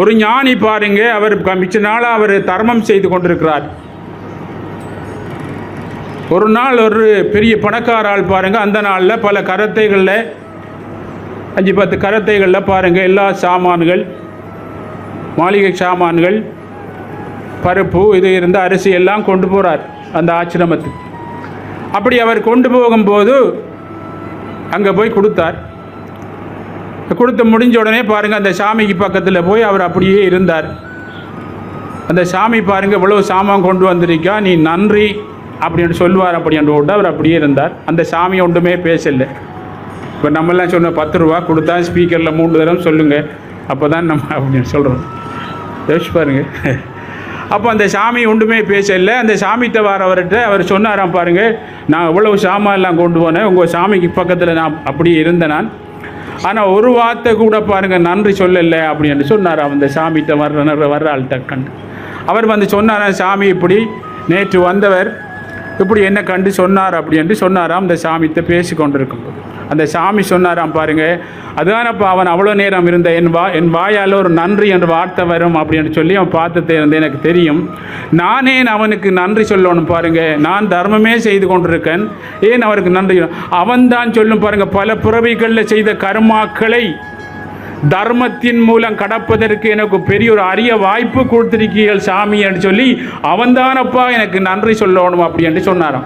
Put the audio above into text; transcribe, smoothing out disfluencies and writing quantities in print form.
ஒரு ஞானி பாருங்க, அவர் மிச்ச நாளாக அவர் தர்மம் செய்து கொண்டிருக்கிறார். ஒரு நாள் ஒரு பெரிய பணக்கார ஆள் பாருங்கள், அந்த நாளில் பல கரத்தைகளில் 5-10 கரத்தைகளில் பாருங்கள் எல்லா சாமான்கள், மாளிகை சாமான்கள், பருப்பு இது இருந்த அரிசி எல்லாம் கொண்டு போகிறார் அந்த ஆசிரமத்துக்கு. அப்படி அவர் கொண்டு போகும்போது அங்கே போய் கொடுத்தார். கொடுத்து முடிஞ்ச உடனே பாருங்கள், அந்த சாமிக்கு பக்கத்தில் போய் அவர் அப்படியே இருந்தார். அந்த சாமி பாருங்கள், இவ்வளோ சாமான் கொண்டு வந்திருக்கா, நீ நன்றி அப்படின்னு சொல்லுவார் அப்படின்னு விட்டு அவர் அப்படியே இருந்தார். அந்த சாமி ஒன்றுமே பேசலை. இப்போ நம்மெல்லாம் சொன்ன 10 ரூபா கொடுத்தா ஸ்பீக்கரில் 3 தடவை சொல்லுங்கள், அப்போ தான் நம்ம அப்படின்னு சொல்கிறோம். யோசிச்சு பாருங்க. அப்போ அந்த சாமி ஒன்றுமே பேசலை. அந்த சாமிகிட்ட வரவர்கிட்ட அவர் சொன்னாராம், பாருங்கள், நான் இவ்வளவு சாமான்லாம் கொண்டு போனேன், உங்கள் சாமிக்கு பக்கத்தில் நான் அப்படியே இருந்தேன் நான், ஆனால் ஒரு வார்த்தை கூட பாருங்கள் நன்றி சொல்லலை அப்படின்னு சொன்னாராம். அந்த சாமிகிட்ட வர்ற ஆள்கிட்ட கண்டு அவர் வந்து சொன்னாராம், சாமி இப்படி நேற்று வந்தவர் இப்படி என்ன கண்டு சொன்னார் அப்படின்னு சொன்னாராம். அந்த சாமிகிட்ட பேசி கொண்டிருக்கும்போது அந்த சாமி சொன்னாராம், பாருங்கள், அதுதானப்பா அவன் அவ்வளோ நேரம் இருந்த என் வாயால் ஒரு நன்றி என்ற வார்த்தை வரும் அப்படின்னு சொல்லி அவன் பார்த்துட்டே இருந்தேன், எனக்கு தெரியும். நானே அவனுக்கு நன்றி சொல்லணும் பாருங்கள், நான் தர்மமே செய்து கொண்டிருக்கேன், ஏன் அவருக்கு நன்றி? அவன்தான் சொல்லும் பாருங்கள், பல பிறவிகளில் செய்த கர்மாக்களை தர்மத்தின் மூலம் கடப்பதற்கு எனக்கு பெரிய ஒரு அரிய வாய்ப்பு கொடுத்திருக்கீர்கள் சாமி என்று சொல்லி அவன்தானப்பா எனக்கு நன்றி சொல்லணும் அப்படி என்று சொன்னாராம்.